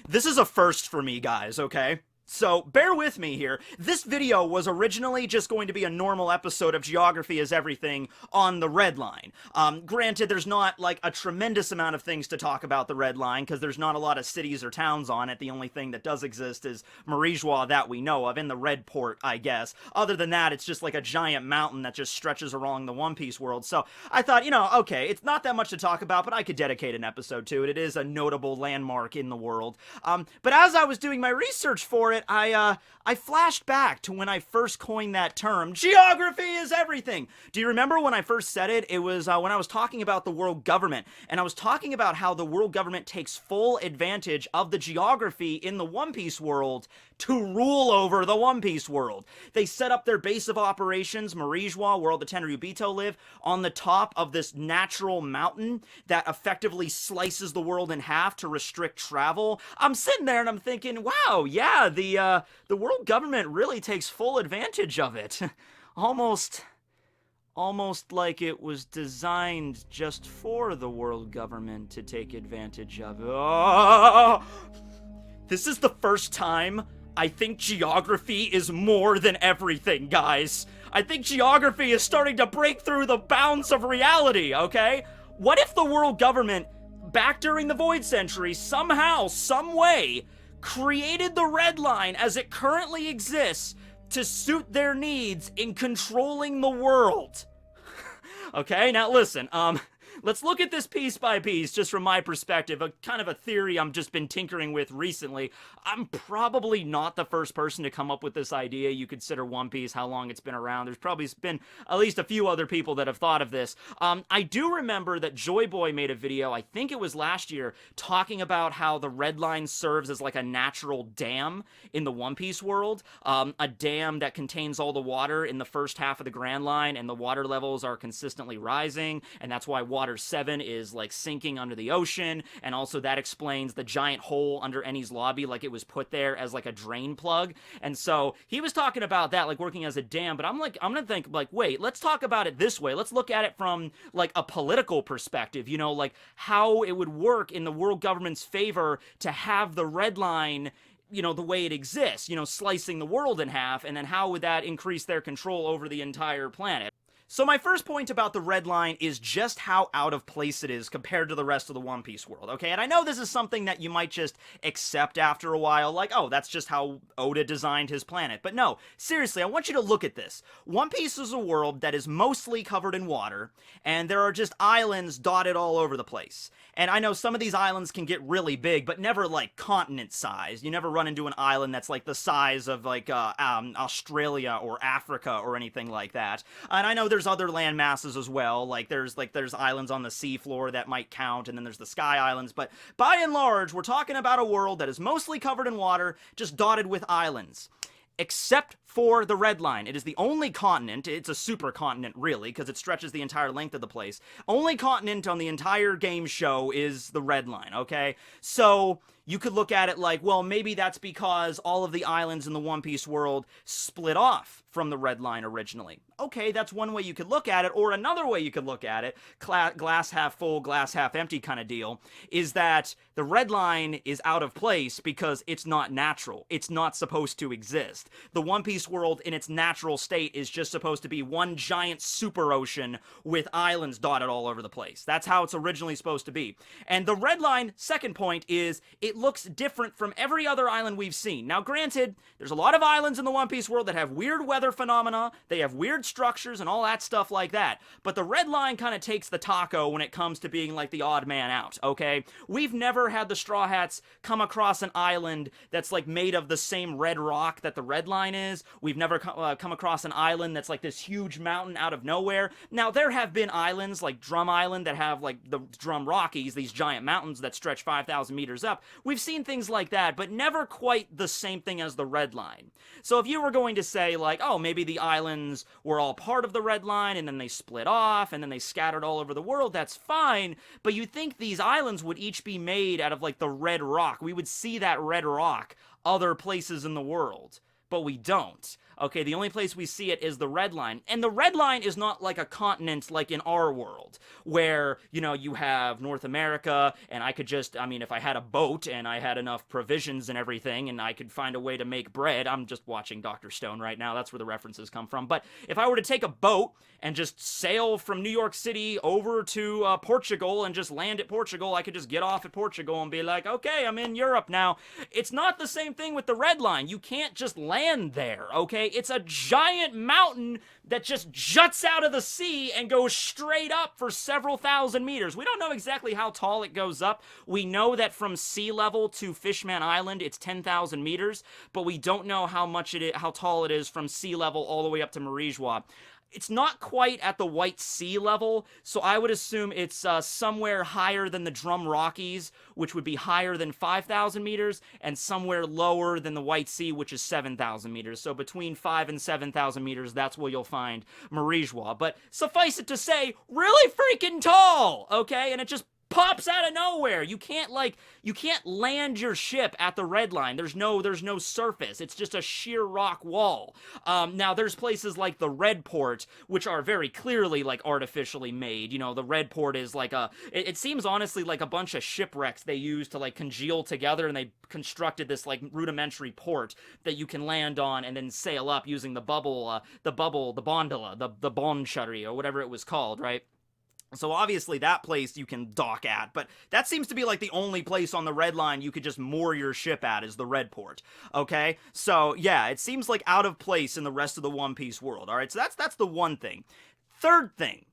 This is a first for me, guys, okay? So, bear with me here. This video was originally just going to be a normal episode of Geography is Everything on the Red Line. Granted, there's not, like, a tremendous amount of things to talk about the Red Line, because there's not a lot of cities or towns on it. The only thing that does exist is Marijois that we know of, in the Red Port, I guess. Other than that, it's just like a giant mountain that just stretches along the One Piece world. So, I thought, okay, it's not that much to talk about, but I could dedicate an episode to it. It is a notable landmark in the world. But as I was doing my research for it, I flashed back to when I first coined that term, geography is everything. Do you remember when I first said it? It was when I was talking about the world government, and I was talking about how the world government takes full advantage of the geography in the One Piece world to rule over the One Piece world. They set up their base of operations, Marijois, where all the Tenryubito live, on the top of this natural mountain that effectively slices the world in half to restrict travel. I'm sitting there and I'm thinking, wow, yeah, the world government really takes full advantage of it. Almost like it was designed just for the world government to take advantage of it. Oh! This is the first time I think geography is more than everything, guys. I think geography is starting to break through the bounds of reality, okay? What if the world government, back during the Void Century, somehow, some way, created the Red Line as it currently exists to suit their needs in controlling the world? Okay, now listen, let's look at this piece by piece, just from my perspective, a kind of a theory I've just been tinkering with recently. I'm probably not the first person to come up with this idea. You consider One Piece, how long it's been around. There's probably been at least a few other people that have thought of this. I do remember that Joy Boy made a video, I think it was last year, talking about how the Red Line serves as like a natural dam in the One Piece world. A dam that contains all the water in the first half of the Grand Line, and the water levels are consistently rising, and that's why Water 7 is like sinking under the ocean, and also that explains the giant hole under Eni's lobby, like it was put there as like a drain plug. And so he was talking about that, like working as a dam, but I'm gonna think like, wait, let's talk about it this way. Let's look at it from like a political perspective, like how it would work in the world government's favor to have the Red Line, the way it exists, slicing the world in half, and then how would that increase their control over the entire planet? So my first point about the Red Line is just how out of place it is compared to the rest of the One Piece world, okay? And I know this is something that you might just accept after a while, like, oh, that's just how Oda designed his planet. But no, seriously, I want you to look at this. One Piece is a world that is mostly covered in water, and there are just islands dotted all over the place. And I know some of these islands can get really big, but never like continent size. You never run into an island that's like the size of like Australia or Africa or anything like that. And I know there's other land masses as well, like there's islands on the seafloor that might count, and then there's the sky islands, but by and large we're talking about a world that is mostly covered in water, just dotted with islands. Except for the Red Line. It is the only continent, it's a supercontinent really, because it stretches the entire length of the place. Only continent on the entire game show is the Red Line, okay? So you could look at it like, well, maybe that's because all of the islands in the One Piece world split off from the Red Line originally. Okay, that's one way you could look at it, or another way you could look at it, glass half full, glass half empty kind of deal, is that the Red Line is out of place because it's not natural. It's not supposed to exist. The One Piece world in its natural state is just supposed to be one giant super ocean with islands dotted all over the place. That's how it's originally supposed to be. And the Red Line, second point, is it looks different from every other island we've seen. Now granted, there's a lot of islands in the One Piece world that have weird weather phenomena, they have weird structures and all that stuff like that, but the Red Line kind of takes the taco when it comes to being like the odd man out, okay? We've never had the Straw Hats come across an island that's like made of the same red rock that the Red Line is. We've never come across an island that's like this huge mountain out of nowhere. Now there have been islands like Drum Island that have like the Drum Rockies, these giant mountains that stretch 5,000 meters up. We've seen things like that, but never quite the same thing as the Red Line. So if you were going to say like, oh, maybe the islands were all part of the Red Line and then they split off and then they scattered all over the world, that's fine, but you think these islands would each be made out of like the red rock. We would see that red rock other places in the world. but we don't. Okay, the only place we see it is the red line. And the red line is not like a continent like in our world, where, you know, you have North America, and I could just, I mean, if I had a boat and I had enough provisions and everything, and I could find a way to make bread, I'm just watching Dr. Stone right now, that's where the references come from, but if I were to take a boat and just sail from New York City over to Portugal and just land at Portugal, I could just get off at Portugal and be like, okay, I'm in Europe now. It's not the same thing with the red line. You can't just land there, okay? It's a giant mountain that just juts out of the sea and goes straight up for several thousand meters. We don't know exactly how tall it goes up. We know that from sea level to Fishman Island, it's 10,000 meters, but we don't know how tall it is from sea level all the way up to Marijwa. It's not quite at the White Sea level, so I would assume it's somewhere higher than the Drum Rockies, which would be higher than 5,000 meters, and somewhere lower than the White Sea, which is 7,000 meters. So between 5 and 7,000 meters, that's where you'll find Marijwa. But suffice it to say, really freaking tall, okay? And it just pops out of nowhere. You can't land your ship at the red line. There's no surface. It's just a sheer rock wall. Now there's places like the Red Port, which are very clearly like artificially made. You know, the Red Port is like it seems honestly like a bunch of shipwrecks they used to like congeal together, and they constructed this like rudimentary port that you can land on and then sail up using the gondola, the bond shuttry, or whatever it was called, right? So obviously that place you can dock at, but that seems to be like the only place on the red line you could just moor your ship at is the Red Port, okay? So yeah, it seems like out of place in the rest of the One Piece world, alright? So that's the one thing. Third thing,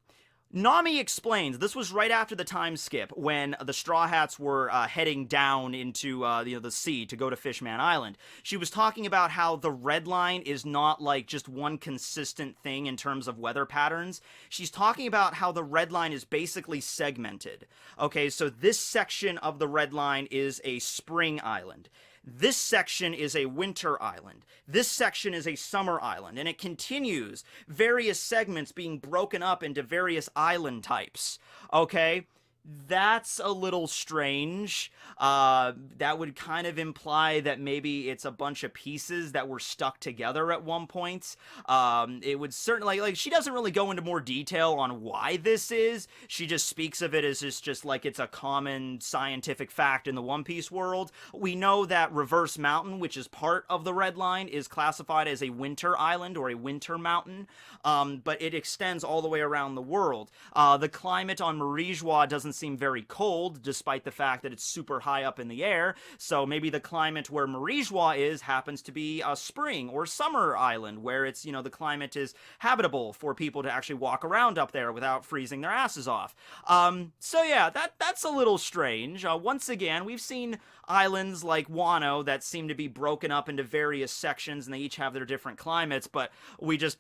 Nami explains, this was right after the time skip, when the Straw Hats were heading down into the sea to go to Fishman Island. She was talking about how the red line is not like just one consistent thing in terms of weather patterns. She's talking about how the red line is basically segmented. Okay, so this section of the red line is a spring island. This section is a winter island. This section is a summer island. And it continues, various segments being broken up into various island types. Okay? That's a little strange. That would kind of imply that maybe it's a bunch of pieces that were stuck together at one point. It would certainly, like, she doesn't really go into more detail on why this is. She just speaks of it as just like it's a common scientific fact in the One Piece world. We know that Reverse Mountain, which is part of the Red Line, is classified as a winter island or a winter mountain, but it extends all the way around the world. The climate on Marijwa doesn't seem very cold, despite the fact that it's super high up in the air, so maybe the climate where Marijwa is happens to be a spring or summer island, where it's, you know, the climate is habitable for people to actually walk around up there without freezing their asses off. So yeah, that's a little strange. Once again, we've seen islands like Wano that seem to be broken up into various sections, and they each have their different climates, but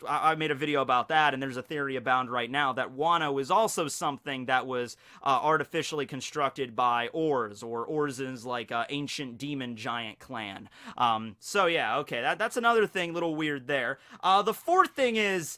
I made a video about that, and there's a theory abound right now that Wano is also something that was artificially constructed by Ors, or Ors's like ancient demon giant clan. So yeah, okay, that's another thing, little weird there. The fourth thing is,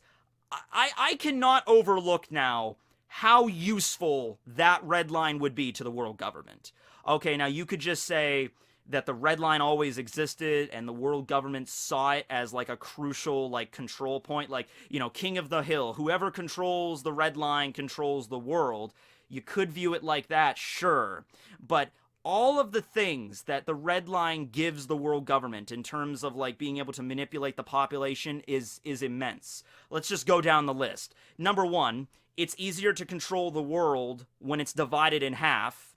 I cannot overlook now how useful that red line would be to the world government. Okay, now you could just say that the red line always existed and the world government saw it as like a crucial like control point, like, you know, King of the Hill, whoever controls the red line controls the world. You could view it like that, sure, but all of the things that the red line gives the world government in terms of like being able to manipulate the population is immense. Let's just go down the list. Number one, it's easier to control the world when it's divided in half.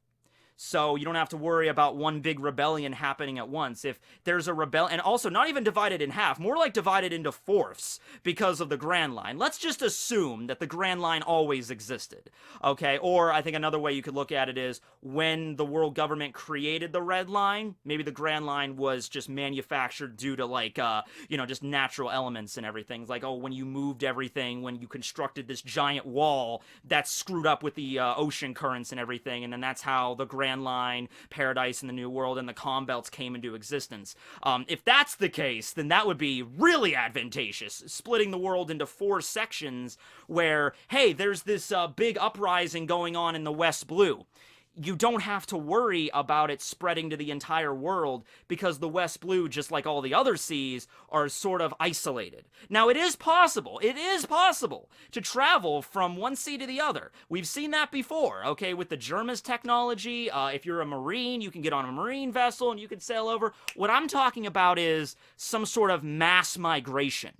So you don't have to worry about one big rebellion happening at once. If there's a rebellion, and also not even divided in half, more like divided into fourths because of the Grand Line. Let's just assume that the Grand Line always existed, okay? Or I think another way you could look at it is when the world government created the Red Line, maybe the Grand Line was just manufactured due to like, you know, just natural elements and everything. It's like, oh, when you moved everything, when you constructed this giant wall, that screwed up with the ocean currents and everything, and then that's how the Grand Line, Paradise in the New World, and the Calm Belts came into existence. If that's the case, then that would be really advantageous, splitting the world into 4 sections where, hey, there's this big uprising going on in the West Blue. you don't have to worry about it spreading to the entire world because the West Blue, just like all the other seas, are sort of isolated. Now, it is possible to travel from one sea to the other. We've seen that before, okay, with the Germa's technology. If you're a Marine, you can get on a Marine vessel and you can sail over. What I'm talking about is some sort of mass migration.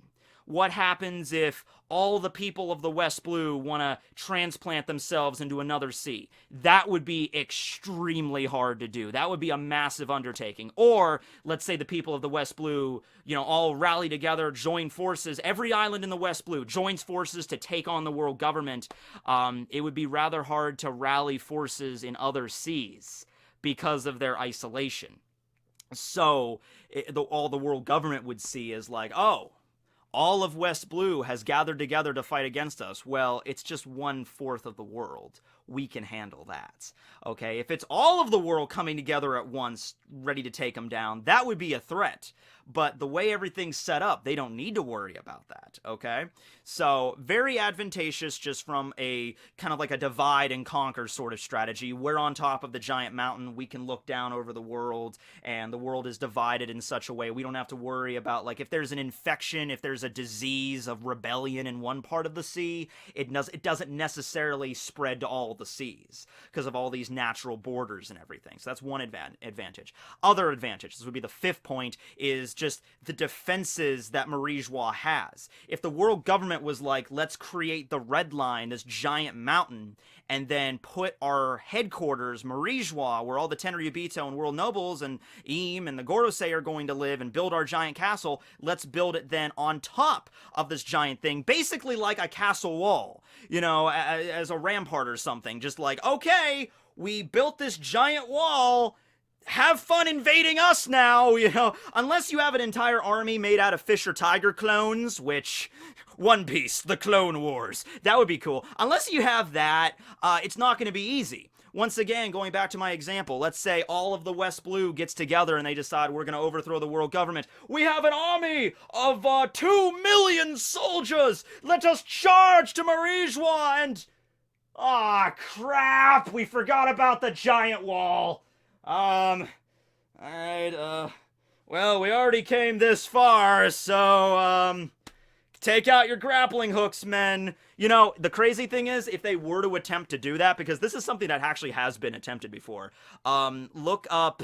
What happens if all the people of the West Blue want to transplant themselves into another sea? That would be extremely hard to do. That would be a massive undertaking. Or, let's say the people of the West Blue, all rally together, join forces. Every island in the West Blue joins forces to take on the world government. It would be rather hard to rally forces in other seas because of their isolation. So, all the world government would see is like, oh, all of West Blue has gathered together to fight against us. Well, it's just 1/4 of the world. We can handle that. Okay, if it's all of the world coming together at once, ready to take them down, that would be a threat. But the way everything's set up, they don't need to worry about that, okay? So, very advantageous just from a kind of like a divide and conquer sort of strategy. We're on top of the giant mountain. We can look down over the world, and the world is divided in such a way we don't have to worry about, like, if there's an infection, if there's a disease of rebellion in one part of the sea, it doesn't necessarily spread to all the seas because of all these natural borders and everything. So that's one advantage. Other advantage, this would be the 5th point, is just the defenses that Marigeois has. If the world government was like, let's create the Red Line, this giant mountain, and then put our headquarters, Marigeois, where all the Tenryubito and World Nobles and Eam and the Gorosei are going to live, and build our giant castle, let's build it then on top of this giant thing, basically like a castle wall, as a rampart or something. Just like, okay, we built this giant wall, have fun invading us now, unless you have an entire army made out of Fisher Tiger clones, which, One Piece, the Clone Wars, that would be cool. Unless you have that, it's not going to be easy. Once again, going back to my example, let's say all of the West Blue gets together and they decide we're going to overthrow the world government. We have an army of 2 million soldiers! Let us charge to Marigeois and... Ah, crap! We forgot about the giant wall! Alright, well, we already came this far, so, take out your grappling hooks, men. The crazy thing is, if they were to attempt to do that, because this is something that actually has been attempted before, look up,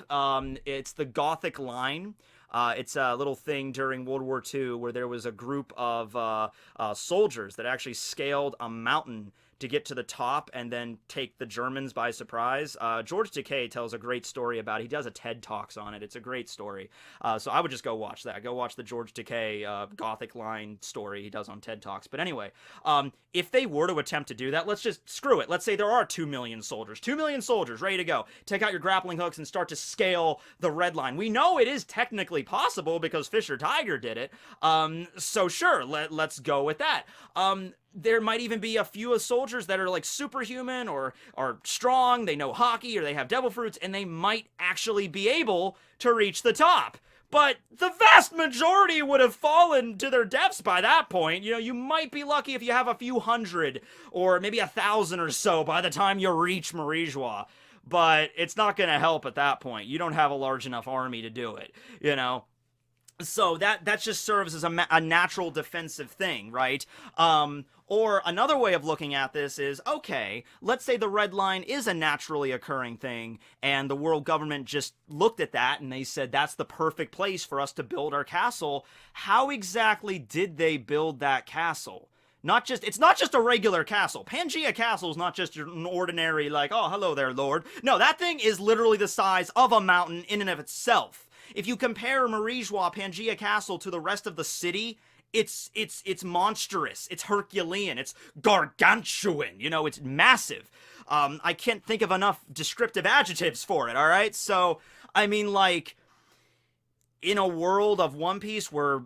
it's the Gothic Line. It's a little thing during World War II where there was a group of soldiers that actually scaled a mountain to get to the top and then take the Germans by surprise. George Takei tells a great story about it. He does a TED Talks on it. It's a great story. So I would just go watch that. Go watch the George Takei Gothic Line story he does on TED Talks. But anyway, if they were to attempt to do that, let's just screw it. Let's say there are 2 million soldiers. 2 million soldiers ready to go. Take out your grappling hooks and start to scale the Red Line. We know it is technically possible because Fisher Tiger did it. So sure, let's go with that. There might even be a few soldiers that are like superhuman or are strong, they know hockey, or they have devil fruits, and they might actually be able to reach the top. But the vast majority would have fallen to their deaths by that point. You might be lucky if you have a few hundred, or maybe 1,000 or so by the time you reach Marigeois. But it's not going to help at that point. You don't have a large enough army to do it, So that just serves as a natural defensive thing, right? Or another way of looking at this is, okay, let's say the Red Line is a naturally occurring thing, and the world government just looked at that and they said, that's the perfect place for us to build our castle. How exactly did they build that castle? It's not just a regular castle. Pangea Castle is not just an ordinary, like, oh, hello there, Lord. No, that thing is literally the size of a mountain in and of itself. If you compare Marigeois, Pangea Castle, to the rest of the city, it's monstrous, it's Herculean, it's gargantuan, it's massive. I can't think of enough descriptive adjectives for it, alright? So, I mean, like, in a world of One Piece where,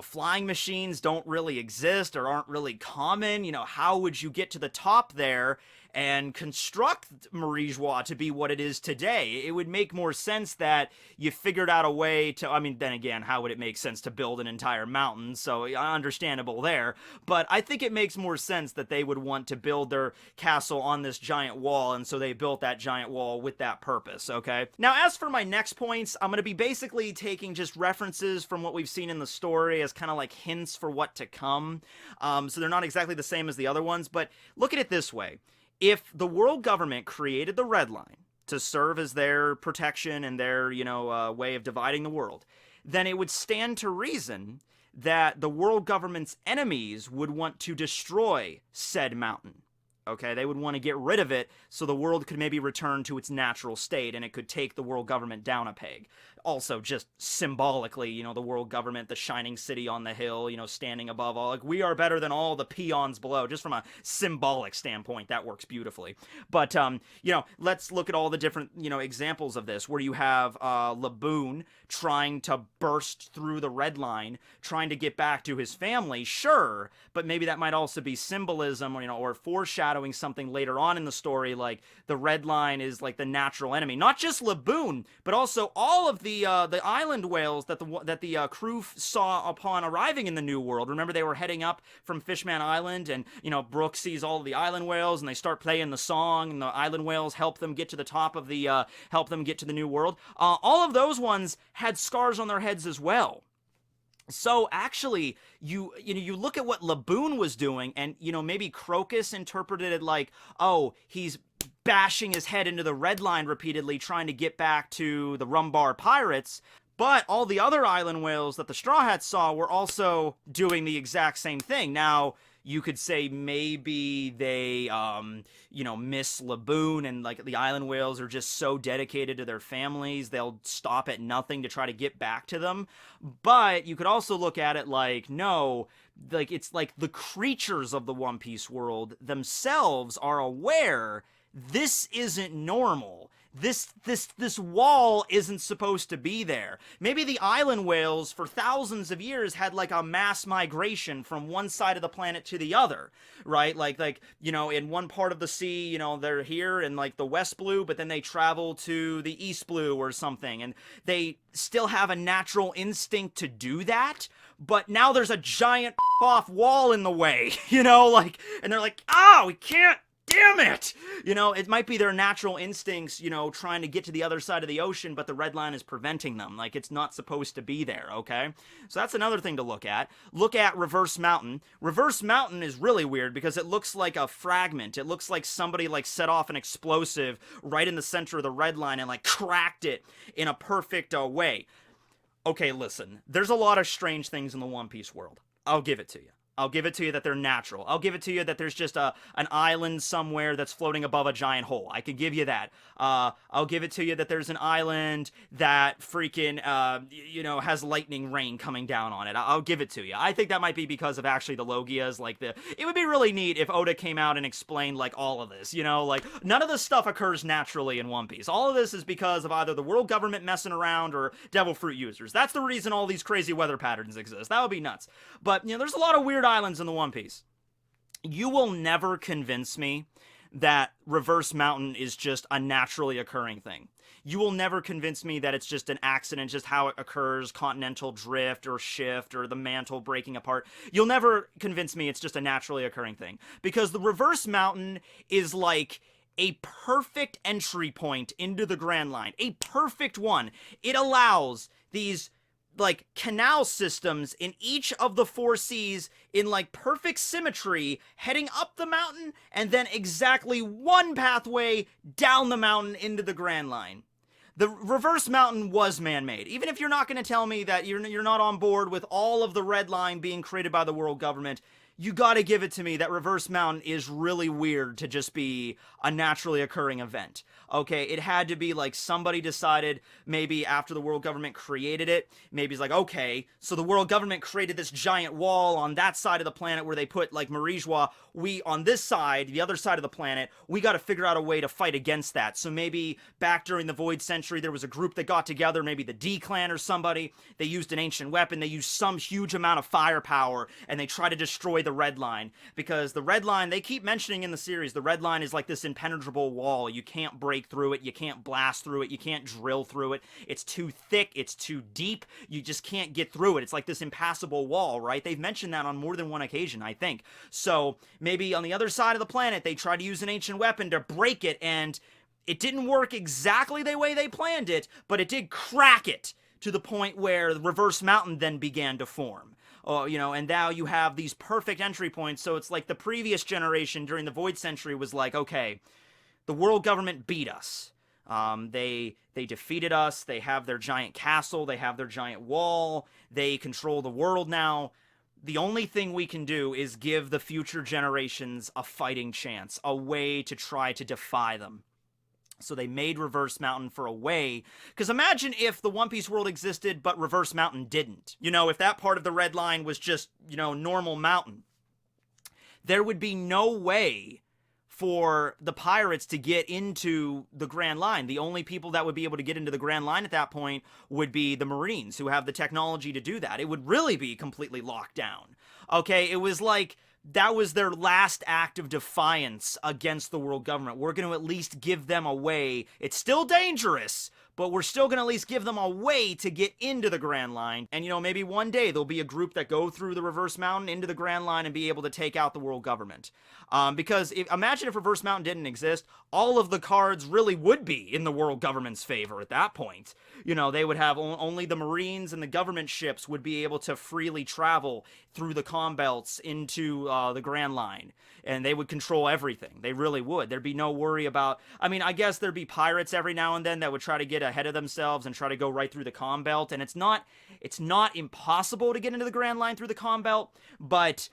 flying machines don't really exist or aren't really common, how would you get to the top there and construct Marijois to be what it is today. It would make more sense that you figured out a way to, I mean, then again, how would it make sense to build an entire mountain? So understandable there. But I think it makes more sense that they would want to build their castle on this giant wall, and so they built that giant wall with that purpose, okay? Now, as for my next points, I'm going to be basically taking just references from what we've seen in the story as kind of like hints for what to come. So they're not exactly the same as the other ones, but look at it this way. If the world government created the Red Line to serve as their protection and their, way of dividing the world, then it would stand to reason that the world government's enemies would want to destroy said mountain. Okay, they would want to get rid of it so the world could maybe return to its natural state and it could take the world government down a peg. Also, just symbolically, the world government, the shining city on the hill, standing above all, like, we are better than all the peons below. Just from a symbolic standpoint, that works beautifully. But, let's look at all the different, examples of this, where you have Laboon trying to burst through the Red Line, trying to get back to his family, sure, but maybe that might also be symbolism, or foreshadowing something later on in the story, like the Red Line is like the natural enemy. Not just Laboon, but also all of the island whales that the crew saw upon arriving in the New World. Remember, they were heading up from Fishman Island, and Brooke sees all of the island whales, and they start playing the song, and the island whales help them get to the top of the New World. All of those ones had scars on their heads as well. So actually, you look at what Laboon was doing, and maybe Crocus interpreted it like, oh, he's bashing his head into the Red Line repeatedly, trying to get back to the Rumbar pirates. But all the other island whales that the Straw Hats saw were also doing the exact same thing. Now, you could say maybe they, miss Laboon, and like the island whales are just so dedicated to their families, they'll stop at nothing to try to get back to them. But you could also look at it like, no, like it's like the creatures of the One Piece world themselves are aware this isn't normal. This wall isn't supposed to be there. Maybe the island whales for thousands of years had like a mass migration from one side of the planet to the other, right? Like in one part of the sea, they're here in like the West Blue, but then they travel to the East Blue or something, and they still have a natural instinct to do that. But now there's a giant off wall in the way, and they're like, we can't. Damn it! It might be their natural instincts, trying to get to the other side of the ocean, but the Red Line is preventing them. Like, it's not supposed to be there, okay? So that's another thing to look at. Look at Reverse Mountain. Reverse Mountain is really weird because it looks like a fragment. It looks like somebody, set off an explosive right in the center of the Red Line and, cracked it in a perfect way. Okay, listen. There's a lot of strange things in the One Piece world. I'll give it to you. I'll give it to you that they're natural. I'll give it to you that there's just an island somewhere that's floating above a giant hole. I could give you that. I'll give it to you that there's an island that freaking, has lightning rain coming down on it. I'll give it to you. I think that might be because of actually the Logias. It would be really neat if Oda came out and explained, all of this, none of this stuff occurs naturally in One Piece. All of this is because of either the world government messing around or devil fruit users. That's the reason all these crazy weather patterns exist. That would be nuts. But, there's a lot of weird islands in the One Piece. You will never convince me that Reverse Mountain is just a naturally occurring thing. You will never convince me that it's just an accident, just how it occurs, continental drift or shift or the mantle breaking apart. You'll never convince me it's just a naturally occurring thing. Because the Reverse Mountain is like a perfect entry point into the Grand Line. A perfect one. It allows these canal systems in each of the four seas in perfect symmetry heading up the mountain, and then exactly one pathway down the mountain into the Grand Line. The Reverse Mountain was man-made. Even if you're not going to tell me that you're not on board with all of the Red Line being created by the world government, you gotta give it to me that Reverse Mountain is really weird to just be a naturally occurring event. Okay, it had to be somebody decided maybe after the world government created it, maybe it's okay, so the world government created this giant wall on that side of the planet where they put Marijois. We, on this side, the other side of the planet, we gotta figure out a way to fight against that. So maybe back during the Void Century, there was a group that got together, maybe the D-Clan or somebody, they used an ancient weapon, they used some huge amount of firepower, and they tried to destroy the the red line, because the red line, they keep mentioning in the series, the red line is like this impenetrable wall. You can't break through it, you can't blast through it, you can't drill through it. It's too thick, it's too deep, you just can't get through it. It's like this impassable wall, right? They've mentioned that on more than one occasion, I think. So maybe on the other side of the planet, they try to use an ancient weapon to break it, and it didn't work exactly the way they planned it, but it did crack it to the point where the reverse mountain then began to form. And now you have these perfect entry points. So it's like the previous generation during the Void Century was like, okay, the world government beat us. They defeated us. They have their giant castle. They have their giant wall. They control the world now. The only thing we can do is give the future generations a fighting chance, a way to try to defy them. So they made Reverse Mountain for a way, because imagine if the One Piece world existed, but Reverse Mountain didn't. If that part of the red line was just, normal mountain. There would be no way for the pirates to get into the Grand Line. The only people that would be able to get into the Grand Line at that point would be the Marines, who have the technology to do that. It would really be completely locked down. Okay, it was like that was their last act of defiance against the world government. We're going to at least give them a way. It's still dangerous, but we're still going to at least give them a way to get into the Grand Line. And, maybe one day there'll be a group that go through the Reverse Mountain into the Grand Line and be able to take out the world government. Because imagine if Reverse Mountain didn't exist, all of the cards really would be in the world government's favor at that point. They would have only the Marines and the government ships would be able to freely travel through the comm belts into the Grand Line. And they would control everything. They really would. There'd be no worry about... I guess there'd be pirates every now and then that would try to get ahead of themselves and try to go right through the comm belt. And it's not impossible to get into the Grand Line through the comm belt, but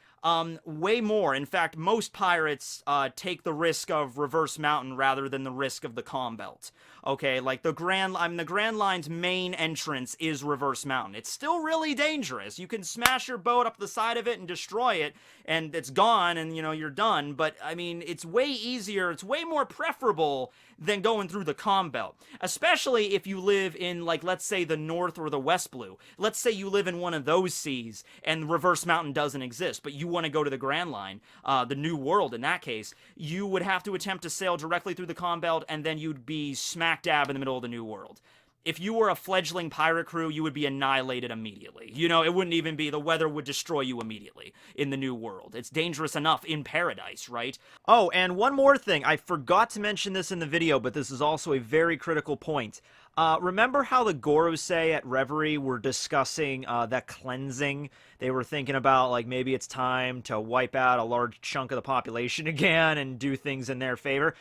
way more. In fact, most pirates take the risk of Reverse Mountain rather than the risk of the comm belt. Okay, like the Grand Line's main entrance is Reverse Mountain. It's still really dangerous. You can smash your boat up the side of it and destroy it, and it's gone, and you're done. But it's way easier. It's way more preferable than going through the comm belt, especially if you live in, like, let's say the North or the West Blue. Let's say you live in one of those seas and Reverse Mountain doesn't exist, but you want to go to the Grand Line, the New World in that case. You would have to attempt to sail directly through the comm belt, and then you'd be smack dab in the middle of the New World. If you were a fledgling pirate crew, you would be annihilated immediately. It wouldn't even be, the weather would destroy you immediately in the New World. It's dangerous enough in paradise, right? Oh, and one more thing. I forgot to mention this in the video, but this is also a very critical point. Remember how the Gorosei at Reverie were discussing that cleansing? They were thinking about, like, maybe it's time to wipe out a large chunk of the population again and do things in their favor.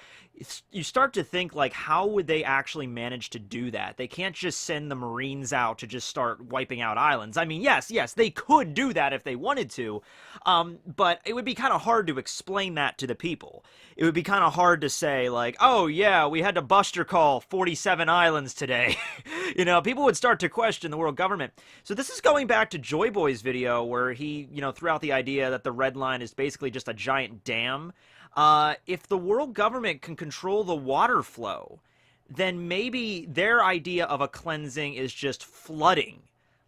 You start to think, like, how would they actually manage to do that? They can't just send the Marines out to just start wiping out islands. Yes, they could do that if they wanted to, but it would be kind of hard to explain that to the people. It would be kind of hard to say, like, oh, yeah, we had to buster call 47 islands today. People would start to question the world government. So this is going back to Joy Boy's video where he, threw out the idea that the Red Line is basically just a giant dam. If the world government can control the water flow, then maybe their idea of a cleansing is just flooding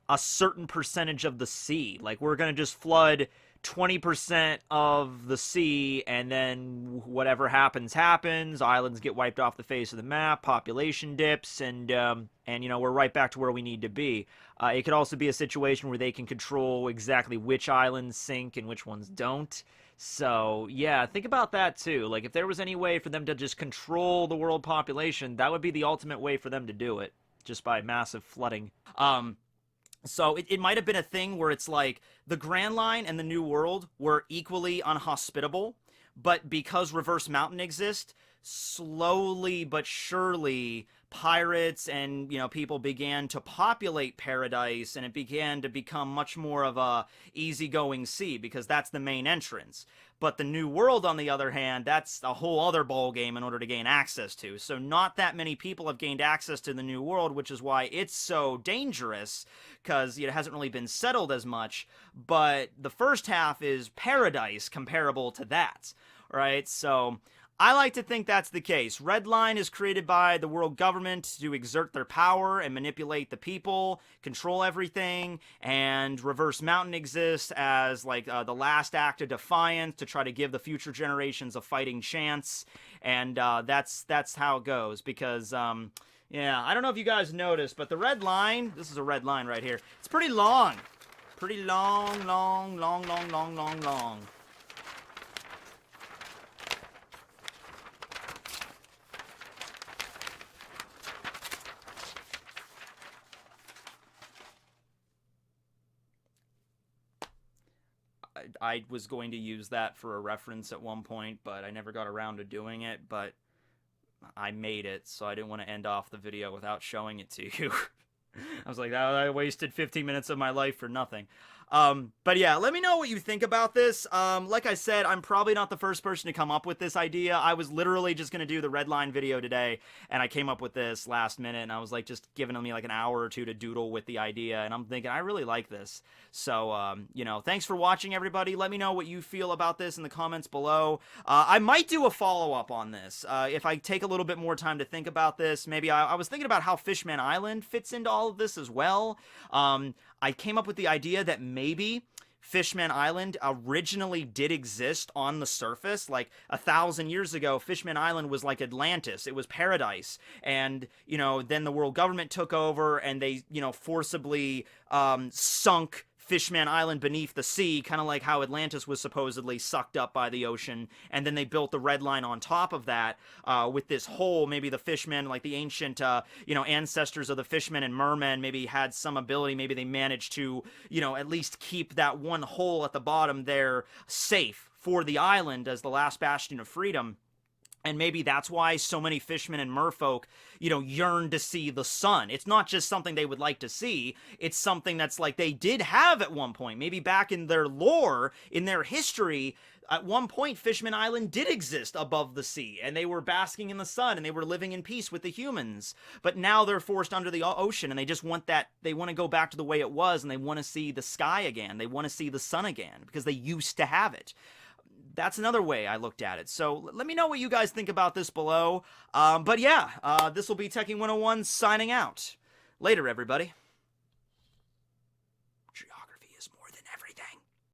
a certain percentage of the sea. Like, we're going to just flood 20% of the sea, and then whatever happens, islands get wiped off the face of the map, population dips, and we're right back to where we need to be. It could also be a situation where they can control exactly which islands sink and which ones don't. So, yeah, think about that too. Like, if there was any way for them to just control the world population, that would be the ultimate way for them to do it, just by massive flooding. So it might have been a thing where it's like the Grand Line and the New World were equally unhospitable, but because Reverse Mountain exists, slowly but surely pirates and people began to populate paradise, and it began to become much more of a easygoing sea because that's the main entrance. But the New World, on the other hand, that's a whole other ball game in order to gain access to. So not that many people have gained access to the New World, which is why it's so dangerous, because it hasn't really been settled as much. But the first half is paradise comparable to that, right? So I like to think that's the case. Red line is created by the world government to exert their power and manipulate the people, control everything, and reverse mountain exists as like the last act of defiance to try to give the future generations a fighting chance. And that's how it goes because yeah, I don't know if you guys noticed, but the red line, this is a red line right here, it's pretty long. Pretty long. I was going to use that for a reference at one point, but I never got around to doing it, but I made it, so I didn't want to end off the video without showing it to you. I was like, I wasted 15 minutes of my life for nothing. But yeah, let me know what you think about this. Like I said, I'm probably not the first person to come up with this idea. I was literally just going to do the red line video today, and I came up with this last minute, and I was like just giving me like an hour or two to doodle with the idea, and I'm thinking, I really like this. So, you know, thanks for watching, everybody. Let me know what you feel about this in the comments below. I might do a follow-up on this, if I take a little bit more time to think about this. Maybe I was thinking about how Fishman Island fits into all of this as well. I came up with the idea that maybe Fishman Island originally did exist on the surface. Like 1,000 years ago, Fishman Island was like Atlantis. It was paradise. And, you know, then the world government took over and they, you know, forcibly sunk Fishman Island beneath the sea, kind of like how Atlantis was supposedly sucked up by the ocean, and then they built the red line on top of that with this hole. Maybe the fishmen, like the ancient, you know, ancestors of the fishmen and mermen, maybe had some ability. Maybe they managed to, you know, at least keep that one hole at the bottom there safe for the island as the last bastion of freedom. And maybe that's why so many fishermen and merfolk, you know, yearn to see the sun. It's not just something they would like to see. It's something that's like they did have at one point. Maybe back in their lore, in their history, at one point, Fishman Island did exist above the sea, and they were basking in the sun, and they were living in peace with the humans. But now they're forced under the ocean, and they just want that, they want to go back to the way it was, and they want to see the sky again. They want to see the sun again, because they used to have it. That's another way I looked at it. So let me know what you guys think about this below. But yeah, this will be Tekking101 signing out. Later, everybody.